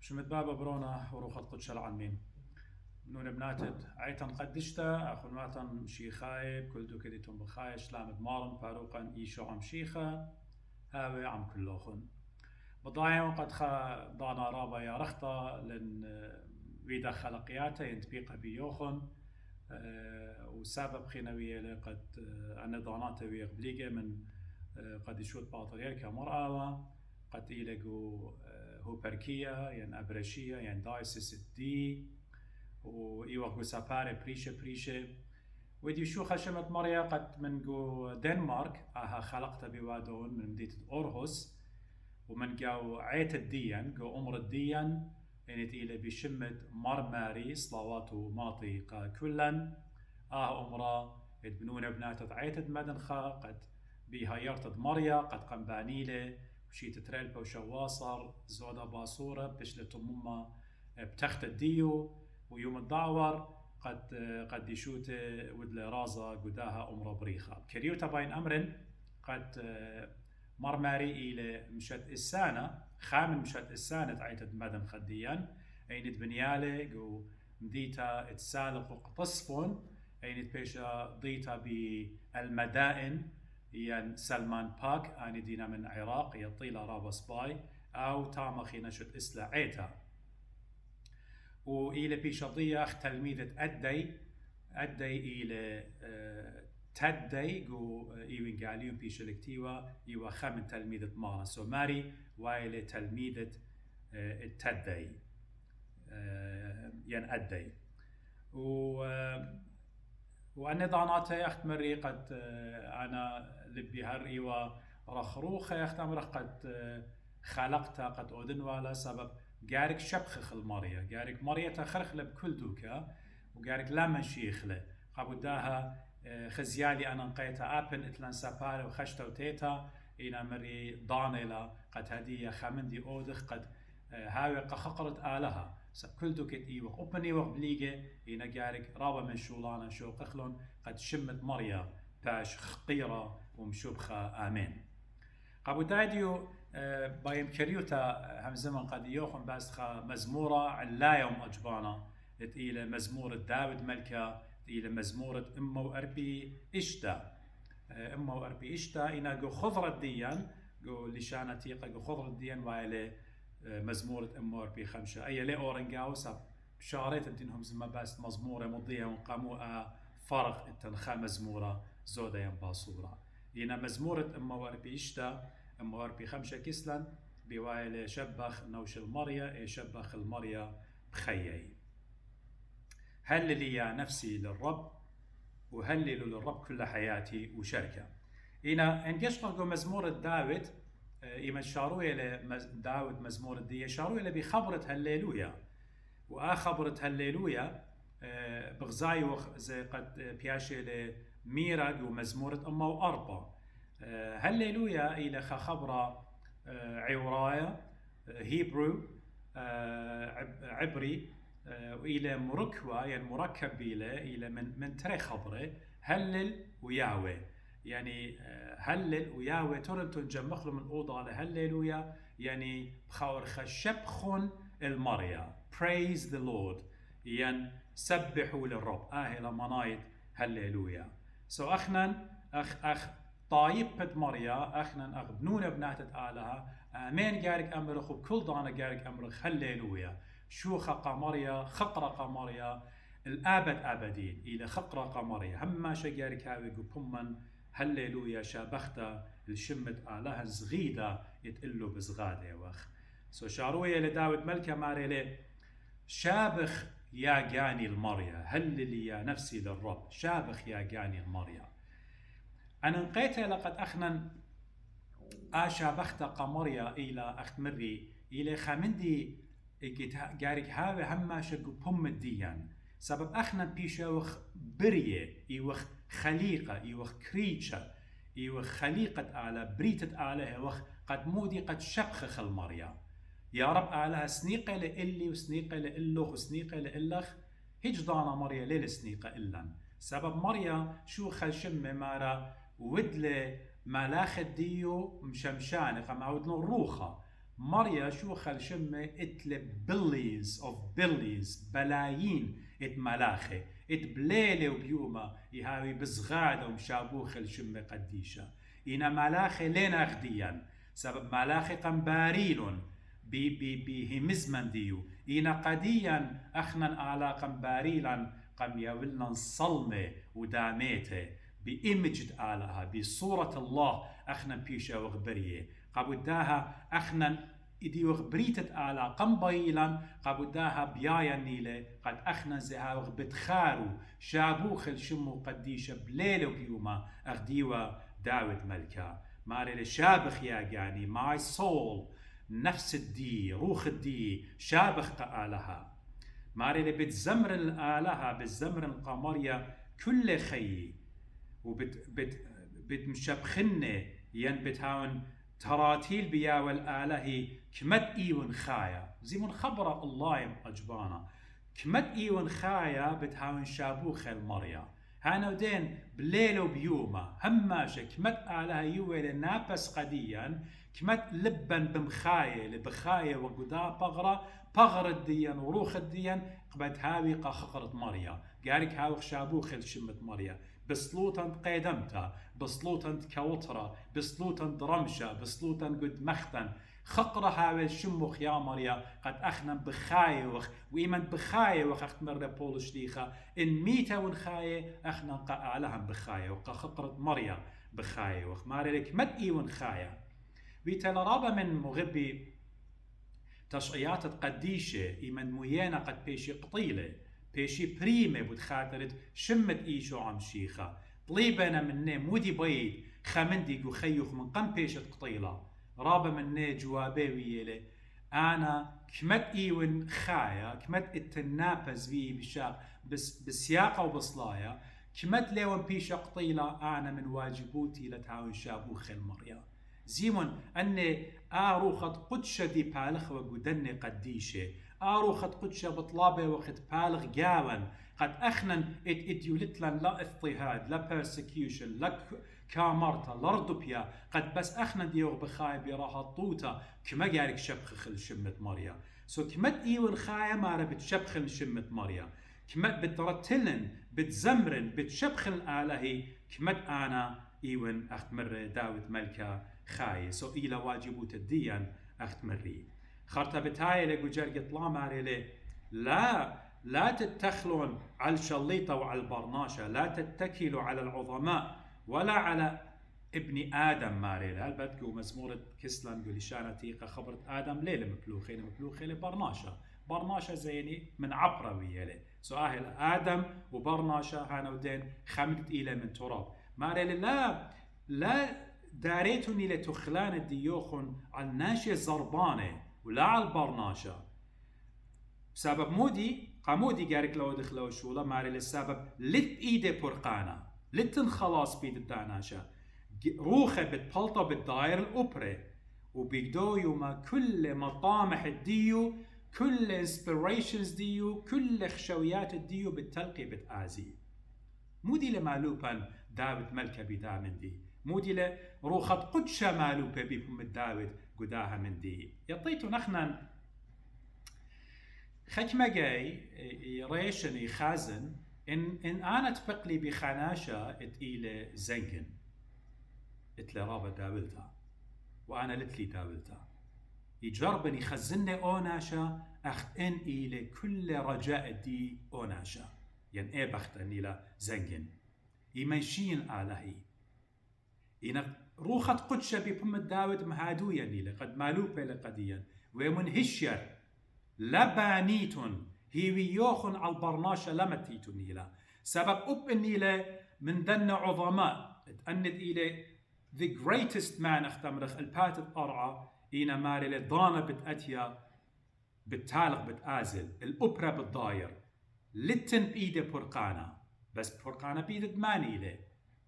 شمت بابا برونا وروخت قدش العمين نون بناتد عيتن قدشتا أخو ماتن شيخاي كل دو كديتم بخاي شلامد مارن باروقا إيشو عم شيخا هاوي عم كلوخن بضايم قد خا ضانا رابا يا رخطة لن ويدا خلقياته ينتبيق بيوخن وسبب خينوية قد أنا ضاناته ويغبليجة من قد يشوت باطريال كمرأة قد يلقوا هوبركية يعني أبرشية يعني دايسس الدي ويوغو ساباري بريشة ودي شو خشمت مريا قد من جو دنمارك خلقتها بوادون من مدينة أورهوس ومن جو عيت الديان جو أمر الديان يعني تيلي بشمت مرماري صلوات وماطي كلا أمرا يدبنون بناتت عيت مدنخا قد بهايرت مريا قد قنبانيلة وشيت تريلبا وشواصر زودا باصورة بشلة مما بتخت الديو ويوم الدعور قد يشوت ودل رازا قداها أمر بريخة كريوتا باين أمر قد مرماري إلى مشت السانة خامن مشت السانة عيتد مدن خديا أين بنيالة جو مديتا اتسالق وقتصفون أين بيشا ضيتا بالمدائن يعني سلمان باك أني دينا من العراق يطيلا رابس باي أو تامخي نشت إسلا عيتا وإلى بيشا تلميذة أدي إلى تدي جو إيوين قاليون بيشا لكتيوا إيوا خامن تلميذة مارا سو ماري وإلى تلميذة تدي يعني أدي وأنا ضاناتي أخت مري قد أنا لبي هر إيوا رخروخة أخت أمرخ قد خلقتها قد أودن ولا سبب جارك شبخ المريا جارك مريا تخرخ بكل دوكا وجارك لمن شيخله قبوداها خزيالي أنا نقيتها أبن إتلان ساباري وخشتا وتيتا إنا مري ضانيلا قد هدية خامندي أودخ قد هاوي قخقرت آلها كل دوكت إيوخ أبن إيوخ بليجة إنا جارك رابا من شولانا شو قخلون قد شمت مريا باش خقيرة ومشوبخة آمين قبودايديو بايم كريوتا هم زمن قد يوخن باسخا مزمورة علا يوم أجبانا إلى مزمورة داود ملكة إلى مزمورة أمو أربي إشتا أمو أربي إشتا إنا جو خضرة ديان جو لشانة تيقا جو خضرة ديان وإلى مزمورة أمو أربي خمسة أي لي أورنجاو سب شاريت الدينهم زما باست مزمورة مضية وقاموا فرق التنخا مزمورة زودة يم باصورة إنا مزمورة أمو أربي إشتا أمو أربي خمسة كسلان بوايل شبخ نوش المريا شبخ المريا بخيي هلل يا نفسي للرب وهللوا للرب كل حياتي وشركة إنا إن يشتغل مزمور داود إما شاروية داود مزمور الدية شاروية بخبرة هللويا وآخبرة هللويا بغزايوخ زي قد بياشي لميرج ومزمورة أما وأربع هللويا إلى خبرة عورايا هيبرو عبري وإلى مركوة يعني مركب إلى من تري خبره هلل وياوي يعني هلل وياوي تورنتون جمخلو من أوضة على هللويا يعني بخور خشبخن المريا praise the Lord يعني سبحوا للرب لما نايد هللويا أخنا أخ طايب مريا أخنا أغبنون بناتت آلها آمين جارك أمرخ وكل دانا جارك أمرخ هللويا شو مريا خقرق مريا الأبد أبدين إلى خقرق مريا هم شجارك هاوي قبهمن هللويا شابختا الشمت آلها زغيدة يتقلوا بزغادة وخ شاروية لداود ملكة ماريلي شابخ يا جاني المريا هللي يا نفسي للرب شابخ يا جاني المريا أنا نقيتها لقد أخنا شابختا قمريا إلى أخت مري إلى خامندي جارك هاوي هما شقو بهم الديان سبب أخنا بيشوخ بريه إيوخ خليقة إيوخ كريتشر إيوخ خليقة آلة بريتة آلة وخ قد مودي قد شبخخ المريا يا رب آلها سنيقة لإلي وسنيقة لإلخ وسنيقة لإلخ هيج دانا مريا ليل سنيقة إلن سبب مريا شو خلشم مارا ودل ملاخ الديو مشمشانة قم عودنا الروخة مريا شو خل شمة اتل بليز اوف بليز بلايين ات ملاخي ات بليلة وبيوما يهاوي بزغادة ومشابوخ الشمة قديشة إنا ملاخي لينا غديا سبب ملاخي قنباريلون بي همزمن ديو إنا قديا أخنا آلا قنباريلا قم يولنا صلمة وداميته بإيمجد آلها بصورة الله أخنا بيشا وغبريه قبوداها أخنا إدي وغبريتت آلا قنبايلا قبوداها بيايا نيلة قد أخنا زها وغبتخارو شابوخ الشمو قديشة بليلة وبيوما أغديوا داود ملكا ماري لشابخ يا جاني ماي سول نفس الدي روح الدي شابخ آلها ماري لبتزمر الآلها بالزمر القمرية كل خي وبتمشبخنة ين بتهاون تراتيل بيا والآله كمت إيون خايا زي من خبر الله أجبانا كمت إيون خايا بتهاون شابوخ المريا هانا ودين بليل وبيوما هماشة كمت آلها يوي لنابس قديا كمت لبن بمخاية لبخاية وقدا بغر الديان وروخ الديان قبت هاوي قخقرت مريا قارك هاوخ شابوخ الشمة مريا بسلوطا قيدمتا بسلوطا كوطرة بسلوطا درمشة بسلوطا قد مختن خقرة هاوي الشموخ يا مريا قد أخنا بخايوخ وإيمان بخايوخ أخت مرة بولش ليخا إن ميتا ونخاية أخنا قاعلهم بخايوخ خقرة مريا بخايوخ ماري لك مد إيون خايا بيتلرابة من مغبي تشعيات قديشة إيمان مويانا قد بيشي قطيلة بيشي بريمة بتخاطرت شمت إيشو عم شيخة طليبنا مني مودي بيد خمندي وخيوخ من قم بيشت قطيلة رابة مني جوابي ويلي أنا كمت إيون خايا كمت التنابز بي بشاق بسياقة وبصلايا كمت ليون بيشة قطيلة أنا من واجبوتي لتعاون شابوخ المريا زيمون أني آروخت قدشة دي بالخ وقدني قديشة آروخت قدشة بطلابة وقت بالغ جاون قد أخنن إديولتلن لا اضطهاد لا persecution لا كامرتا لردبيا قد بس أخنن ديوغ بخاي براها طوتا كما جارك شبخ خل شمة مريا سو كمت إيون خايا مارا بتشبخ شمة مريا كمت بترتلن بتزمرن بتشبخ الآلهي كمت أنا إيون أخت مرة داود ملكا خاي سو إلى واجبوت الديان أخت مري خرطة بتاية لقو جرق طلا ماري لا تتخلون على الشليطة وعلى البرناشة لا تتكلوا على العظماء ولا على ابن آدم ماري لا بدقو مزمورة كسلان قولي شانا تيقى خبرت آدم ليلة مبلوخي برناشة زيني من عبرة ويالي سؤال آدم وبرناشة هانا ودين خمدت إلى من تراب ماري لا داريتني لتخلان الديوخن على الناشية الزربانة ولا على البرناشة سبب مودي قامودي قارك لو دخلوا شولا ماري للسبب لت إيدي برقانا لتن خلاص بيد الداناشة روخة بتبلطة بالداير الأوبري وبيقدو يوما كل مطامح الديو كل انسبيريشنز ديو كل خشويات الديو بالتلقي بتآزي مودي لمالوبا داود ملكة بدا من دي مودي لروخة قدشة مالوبة بيبهم الداود قداها من دي يطيتو نخنا خكمة جاي ريشني خازن إن أنا تبقلي بخناشة إلى زنكن إتلي رابا داولتا وأنا لتلي داولتا يجربني خزني أوناشا أخت إن إلى كل رجاء دي أوناشا ين إيه بختني لا زنكن يمشين آلهي إن روخة قدشة ببم الداود مهادويا نيلة قد مالوبة لقديا ومنهشير لبانيتون هي يوخن على البرناشة لما تيتو نيلة سبب أب النيلة من دن عظماء تأند إلى the greatest man اختمرخ الباتت أرعى إينا ماري لضانة بتأتيا بالتالغ بتآزل الأوبرا بالضاير لتن بإيدة برقانة بس برقانة بإيدة ما نيلة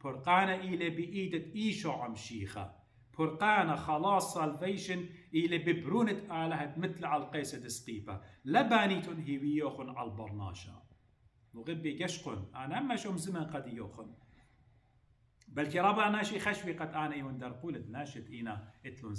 برقانة إلى بإيدة إيشو عم شيخة برقانة خلاص سالفيشن إلى ببرونة آلهة مثل على القيسة دسقيبة لبانيتون هي يوخن على البرناشة مغبي قشقن أنا أما شوم زمن قد يوخن بل كرابا ناشي خشبي قد أنا يوندر قولت ناشد إينا إتلون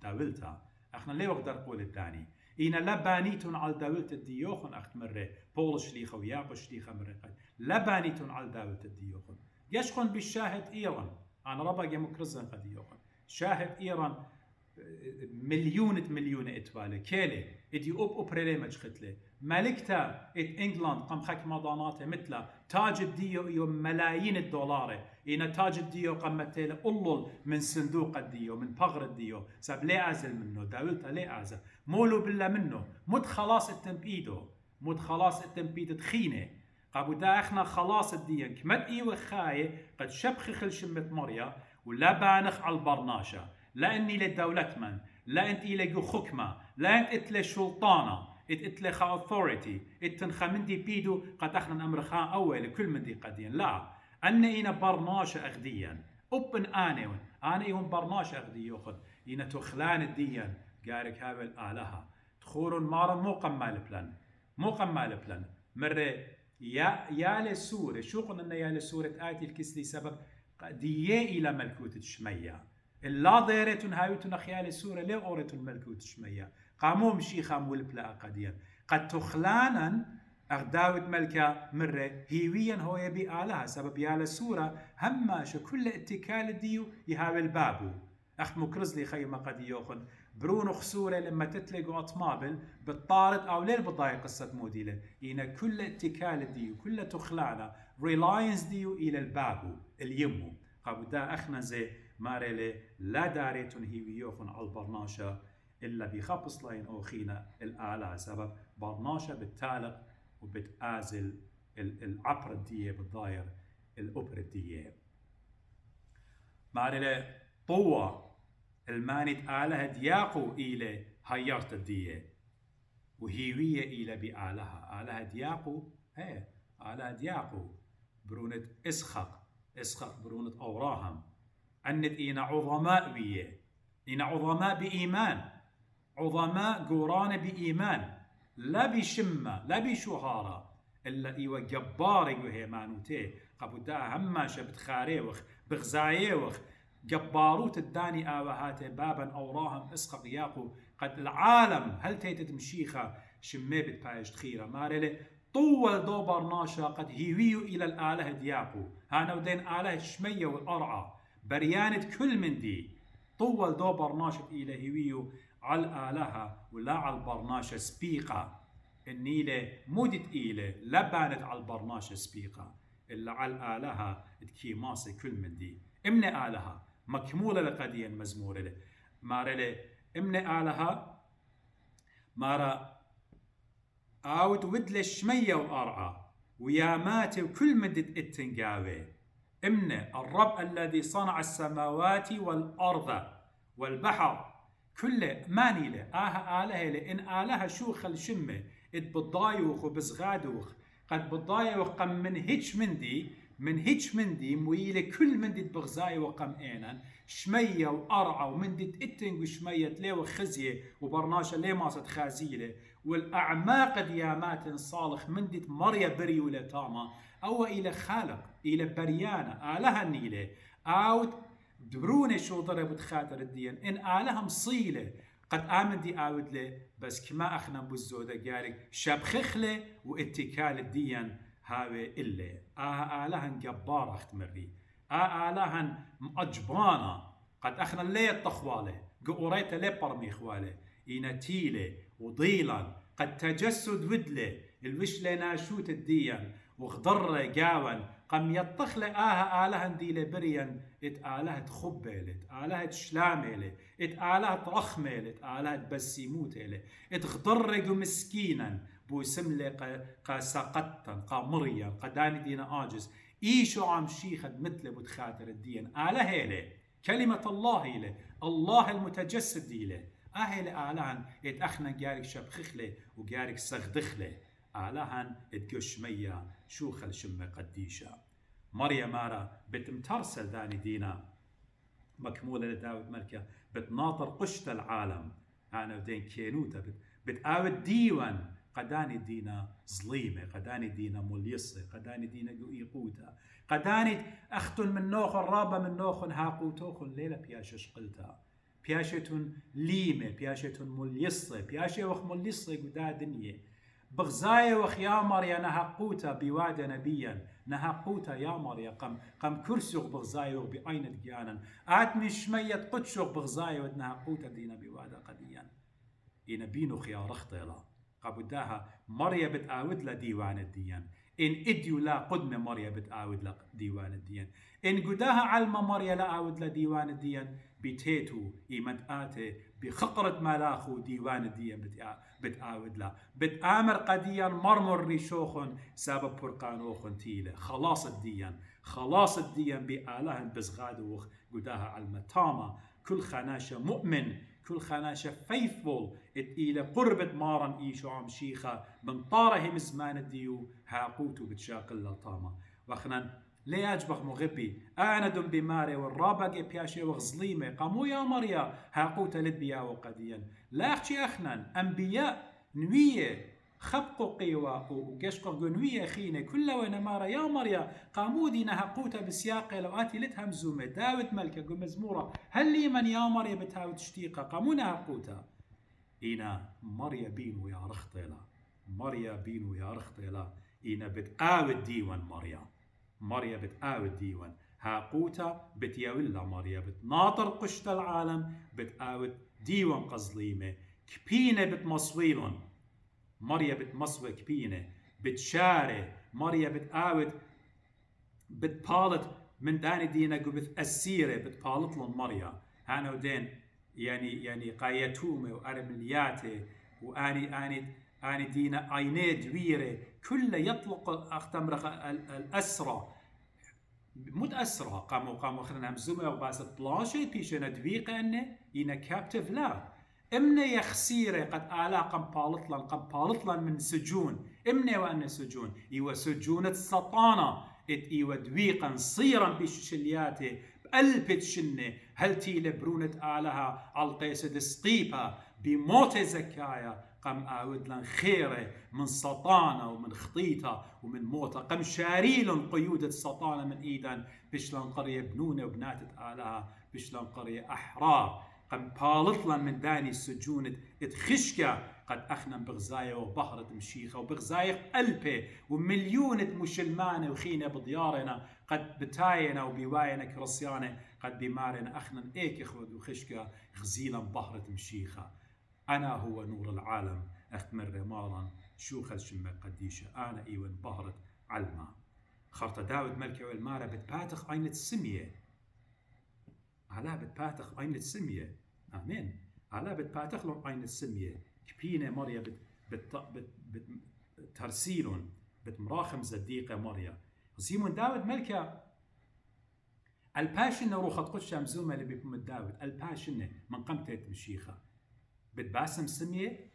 داولتا احنا ليه وقدر قول الثاني إنا لبانيتون على دولة الديوخن أخت مرة بول شليخة ويابو شليخة مرة لبانيتون على دولة الديوخن يشخن بالشاهد إيران أنا ربا جمكرزن قد يوخن شاهد إيران مليون إتوالي كيلي إدي أوبريلي مجختلي ملكتا إت إنجلاند قم خك مضاناته مثل تاج الديو إيو ملايين الدولار إنا تاج الديو قمتيل أولول من صندوق الديو من بغر الديو ساب لي أزل منه داولتا لي أزل مولو بالله منه مد خلاص التنبيدو مد خلاص التنبيد تخينه قابو دا اخنا خلاص الدين كمد ايوه خاية قد شبخ خل شمت مريا ولا بانخ على البرناشة لا اني للدولة من لا انت الى جو خكمة لا انت اتلي شلطانة اتلي خا authority اتنخا من دي بيدو قد اخنا امر خا اول كل من دي قدين لا انا اينا برناشة اغديا اوبن انا ايون برناشة اغدي يوخذ اينا تخلان الدين قارك هاي الالهة تخورون مارا مو قمال بلان مرة يا لسورة شو قلنا يا لسورة آية الكسلي سبب ديه إلى ملكوت الشمية اللا ضيرتون هايتون خيال السورة ليه أورتون ملكوت الشمية قاموا مشيخا مولبلا قديا قد تخلانا أغداوت ملكة مرة هيويا هو يبي آلها سبب يا لسورة هماش كل اتكال ديو يهاوي البابو أخت مكرز لي خيمة قد يوخن برونو خسورة لما تتلقوا أطمابل بالطارد أو ليل بضايق قصة موديلة إنا كل اتكال ديو كل تخلانا ريلاينس ديو إلى البابو اليمو قابو دا أخنا زي ماريلي لا داريتون هيويوخن على البرناشة إلا بخبص لاين أوخينا الآلة سبب برناشة بالتالق وبتآزل العبر الدية بالضاير الأبر الدية ماريلي طوة المانت آلهة دياقو إلى هيارت الدية وهيوية إلى بآلهة آلهة دياقو آلهة دياقو برونة إسخق برونة أوراهم أنت إينا عظماء بيه إينا عظماء بإيمان عظماء قوران بإيمان لا بشمة لا بشهارة إلا إيوة جبار إيوه مانوتيه قبودا هما شبت خاريوخ بغزايوخ جباروت الداني آوهاته بابا أوراهم إسخق ياقو قد العالم هل تيتت مشيخة شمي بتبايش تخيرة مارلي طول دو برناشا قد هيويو إلى الآلهة دياقو هانا ودين آلهة الشمية والأرعى بريانة كل من دي طول دو برناشة إلى هيويو على الآلهة ولا على البرناشة سبيقة النيلة مودت إلى لا بانت على البرناشة سبيقة إلا على الآلهة تكيماسة كل من دي إمن آلهة مكمولة لقديا مزمورة له مارلي إمن آلهة مارا آود ودل الشمية وأرعى وياماتي وكل مدد التنقاوي إمن الرب الذي صنع السماوات والأرض والبحر كل ماني له آلهة لإن آلهة شوخ الشمة بتضايوخ وبزغادوخ قد بتضايوخ قم من هيج مندي مويلة كل مندي بغزاي وقم إينا شمية وأرعى ومندي اتنق وشمية ليه وخزية وبرناشة ليه ماسة خازيلة والأعماق ديامات صالح مندي مريا بري ولا تاما أو إلى خالق إلى بريانة آلها النيلة أو دبروني شو ضربت خاطر الدين إن آلها مصيلة قد آمن دي آود له بس كما أخنا بوزودة قارك شبخخلة واتكال الدين هاوي إلا آلهن جبار أختمري آلهن مأجبانة قد أخنا ليه التخوالة قوريتا ليه برمي خوالة إينا تيلة وضيلا قد تجسد ودله الوشلة ناشوت الدين وخضر قاون قم يطخل آلهن ديلة بريان ات آلهة خبالت آلهة شلاملة ات آلهة رخملت آلهة بسيموتلة ات خضر مسكينا بوسملة قاسقتا قامريا قداني دينا آجز إيشو عم شيخد مثل بتخاطر الدين آله له كلمة الله له الله المتجسد له أهل آلهن اتأخنا جارك شبخخله وجارك سغدخله آلهن اتقشمية شوخ الشمة قديشة مريم مارا بتمترسل داني دينا مكمولة لداود ملكة بتناطر قشت العالم أنا ودين كينوتا بتقاود ديوان قداني دينا ظليمة قداني دينا مليصة قداني دينا يقوتا قداني أختن من نوخن رابا من نوخن هاقوتوخن ليلة بياشش قلتا بياشتون ليمة بياشتون مليصة بياشة وخ مليصة قدا دنيا بغزاية وخ يا مريا نهقوتا بواد نبيا نهقوتا يا مريا قم كرسوغ بغزاية وخ بأينة جانا آت مش ميت قدشوغ بغزاية ودنهقوتا دينا بوادا قديا إنا بينوخ يا رختيلا قابداها مريا بتآود لا ديوان الديان إن إديو لا قدمة مريا بتآود لا ديوان الديان إن قداها علم مريا لا آود لا ديوان الديان بتيتو إيمت آتي بخقرة ملاخو ديوان الديان بتآود لا بتآمر قديان مرمر ريشوخن سبب برقانوخن تيلة خلاص الديان بآلهن بزغادوخ قداها علم تاما كل خناشة مؤمن كل خناشة faithful إلى قربة مارن إيشو عم شيخة من طارهم زمان الديو هاقوتو بتشاقل لطامة وخنا ليه أجبخ مغبي أنا دم بماري والرابق بياشي وغزليمة قامو يا مريا هاقوتا لدبيا وقديا لا أخشي أخنا أنبياء نوية خبقوا قيوة وقشقوا قنوية خينة كل ونمارة يا مريا قامو دينا هاقوتا بسياقة لو آتي لتهم زومة داود ملكة قمزمورة هل لي من يا مريا بتهاود تشتيقة قامونا هاقوتا إنا مريا بينو يا رختيلا إنا بتآود ديوان مريا بتآود ديوان هاقوتا بتياولا مريا بتناطر قشت العالم بتآود ديوان قزليمة كبينة بتمصويلون مريا بتمصوى كبينة بتشاري مريا بتآود بتبالت من داني دينا قبث السيرة بتبالت لهم مريا هانو دين يعني قايتومة وأرملياتي وآني دينا عيني دويرة كل يطلق أختمرخ الأسرة متأسرة قاموا خلنا همزومة وباس 12 بيشنا دويقة أنه إنا كابتف لا إمنا يخسيرة قد آلا قم بالطلن من سجون إمنا وأن سجون إيوه سجونة سطانة إيوه دويقا صيرا بشلياتي بقلبت شنة هل تيلة برونة آلها عالقيسة دسقيبة بموت زكايا قم آود لن خيرة من سطانة ومن خطيطة ومن موتة قم شاريل قيودة سطانة من إيدان بشلن قرية بنونة وبناتة آلها بشلن قرية أحرار قم بالطلن من داني السجونة اتخشكة قد أخنا بغزاية وبهرة مشيخة وبغزاية قلبه ومليونة مشلمانة وخينة بديارنا قد بتاينا وبيواينا كرسيانة قد بمارنا أخنا إيك إخوة وخشكة غزيلا بهرة مشيخة أنا هو نور العالم أختمر مارا شوخ الشمة قديشة أنا إيوان بهرة علما خرطة داود ملكي والمارة بتباتخ عينة السمية على بتباتخ عينة السمية آمين على بتباتخ لهم عينة السمية كبينة مريا ترسيلون بتمراخم زديقة مريا سيمون داود ملكة الباشنة روخة قدش مزومة اللي بيكون داود الباشنة من قمتت مشيخة بتباسم سمية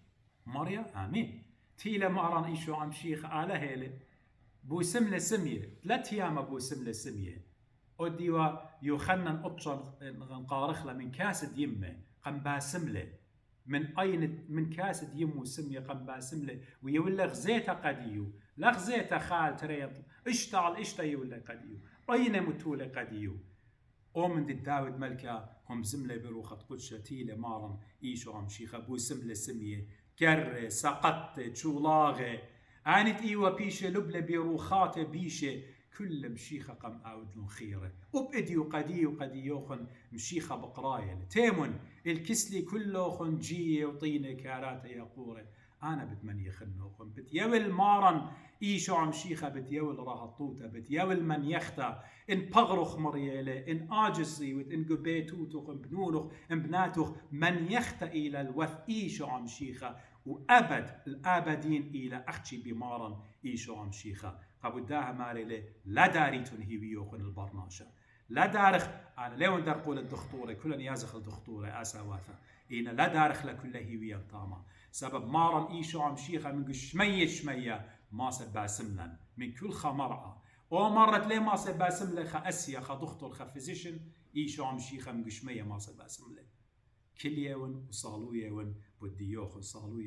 مريا آمين تيلا ماران إيشو عم شيخة آله هيلي بو سملة سمية 3 أيام بو سملة سمية أديوا يوخنن أطشر نقارخلة من كاسد يمه قم باسملة من كاسد يمو سمية قم باسملة ويولا غزيتا قديو لا غزيتا خال تريط اشتا يولا قديو أين متولة قديو ومن دي داود ملكة هم زملة بروخة قدشة تيلة مارن إيشو عم شيخة بو سملة سمية كر سقط شولاغة آنت إيوة بيشة لبلة بروخات بيشة كل مشيخة قم آودلون خيرة وبإديو قديوخن مشيخة بقراية تيمون الكسلي كلوخن جية وطينة كاراتة يقورة أنا بتمني خنوخن بتيول مارن إيشو عم شيخة بتيول راهطوطة بتيول من يختا إن بغرخ مريالة إن آجسي وإن قبيتوتوخ إن بنونوخ إن بناتوخ من يختا إلى الوث إيشو عم شيخة وأبد الآبدين إلى أختي بمارن إيشو عم شيخة قبوداها ماري لي لا داريتون هيويوخن البرناشة لا دارخ أنا ليون دار قول الدكتورة كلن يازخ الدكتورة أساواثا إنا لا دارخ لكل هيوية طاما سبب مارن إيشو عم شيخة من شمية ما سباسملن من كل خمرأة ومرت ليه ما سباسملن خا أسيا خا دكتور خا فيزيشن إيشو عم شيخة من شمية ما سباسملن كل يوم وصالو يوم بديوخ وصالو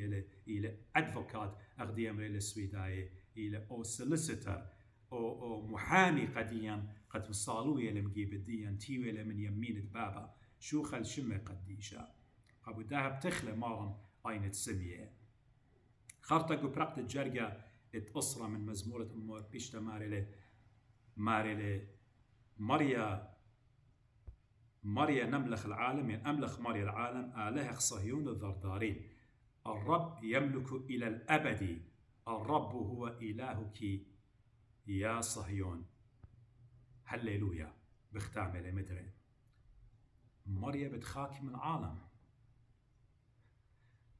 إلى أدفوكات أغديام إلى السويداية إلى أو سوليسيتر أو محامي قديم قد وصالو يلي مجيب الديان تيوي من يمين بابا شوخ الشمة قديشة قبودها بتخلى مارن أين تسمية خرطة برقت الجرقة اتأسرة من مزمورة أمور بيشتا ماريلي مريا نملخ العالم يعني أملخ مريا العالم آله صهيون الذردارين الرب يملك إلى الأبد الرب هو إلهك يا صهيون هللويا بختامة مدري مريا بتخاكم العالم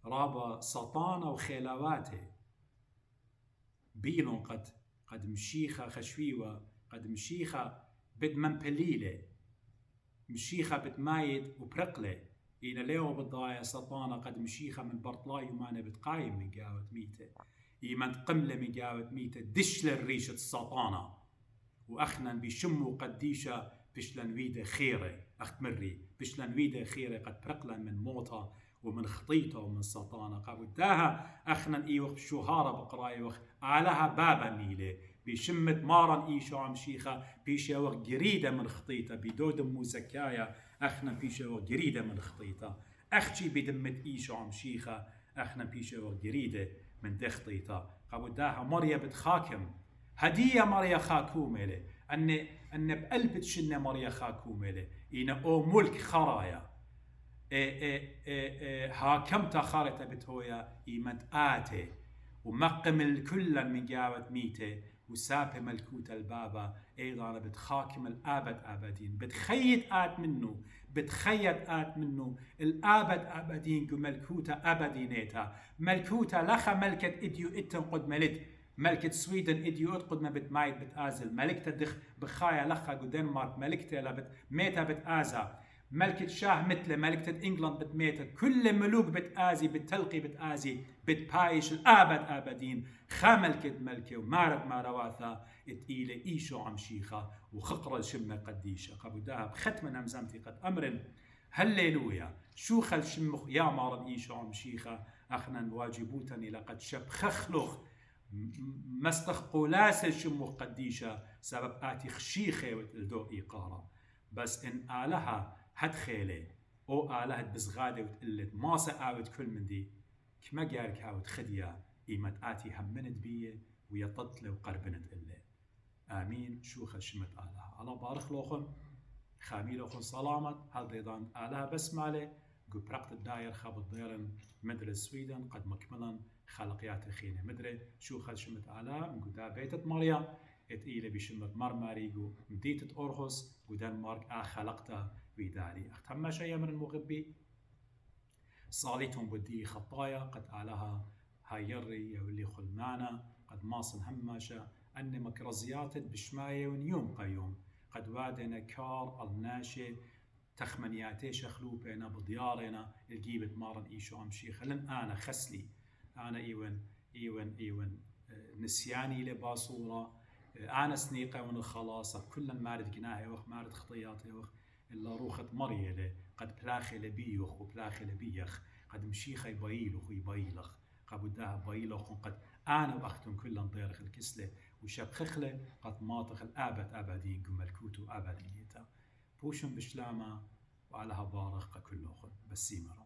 رابا سطانة وخيلاواته بيلون قد مشيخة خشويوة قد مشيخة بد منبليلة مشيخة بتمايد وبرقلة إن ليو بالضايا سطانة قد مشيخة من برطلاي ومانا بتقايم من قاوة ميتة إيمان قملة من قاوة ميتة دش للريشة السطانة وأخنا بيشموا قديشة بشلن ويدا خيرة أخت مري بشلن ويدا خيرة قد برقلا من موتة ومن خطيطة ومن سطانة قابداها أخنا إيوخ بشوهارة بقرايوخ علىها بابا ميلة بيشمت مارن إيشو عمشيخة بيشوخ جريدة من خطيطة بيدود موزكايا أخنا بيشوخ جريدة من خطيطة أختي بدمت إيشو عمشيخة أخنا بيشوخ جريدة من دخطيطة قابداها مريا بتخاكم هدية مريا خاكومة أن بقلب تشنة مريا خاكومة إن أو ملك خرايا هاكمت خارطة بتهويا إيمت آتي ومقم الكل من جاوة ميته وسابه ملكوت البابا أيضا بتخاكم الآبد آبدين بتخيط آت منه الآبد آبدين ملكوتا أبدينيتا ملكوتا لخا ملكة إديو إتن قد ملت ملكة سويدن إديو قد ما بتمايد بتآزل ملكة دخ بخايا لخا دنمارك ملكة لبت ميتا بتآزا ملكة شاه مثل ملكة إنجلند بتميتة كل ملوك بتآزي بتلقي بتآزي بتبايش الآبد آبدين خاملكة ملكة ومارد مارواثا اتقيلة إيشو عمشيخة وخقرة الشمة قديشة قبوداها بختم نمزمتي قد أمر هللويا شوخ الشمخ يا مارد إيشو عمشيخة أخنا واجبوتني لقد شب خخلخ مستخ قولاس الشمخ قديشة سبب آتي خشيخة وتلدو إيقارة بس إن آلها هد خيلة أو آلها بزغادة وتقلت ما سآوت كل من دي كما جارك هاوت خديا إيمت آتي همنت بيه ويططل وقربنت إله آمين شوخ الشمت آلها الله بارخ لوخن خامي لوخن سلامت هل ديضان آلها بسمالة قبرقت الداير خاب الضيرن مدرس سويدن قد مكملا خلقيات الخينة مدري شوخ الشمت آلها من قدا بيتت مريم اتقيله بشمت مرماريجو مديتت أورخوس قدان مارك خلقتها ويداري أختم شيء من المغبي صالتهم بدي خطايا قد آلها هايري يولي خلمانا قد ماصن هماشا أن مكرزيات بشماية ونيوم قيوم قد وادنا كار الناشي تخمنياتي شخلوبنا بديارنا الجيبت مارن إيشو أمشيخ لن أنا خسلي أنا إيون نسياني لباصورة أنا سنيقة ونخلاصة كل مارد جناهي وخ مارد خطياتي وخ إلا روخة مريلة قد بلاخي لبيوخ وبلاخي لبيخ قد مشيخة يبايلوخ ويبايلخ قبودها بايلوخ قد أنا وأختم كل ضيرخ الكسلة وشاب خخلة قد ماطخ الآبد آبدين قملكوتو آبدينيتا بوشن بشلامة وعلى بارخ كلوخن بسيمرا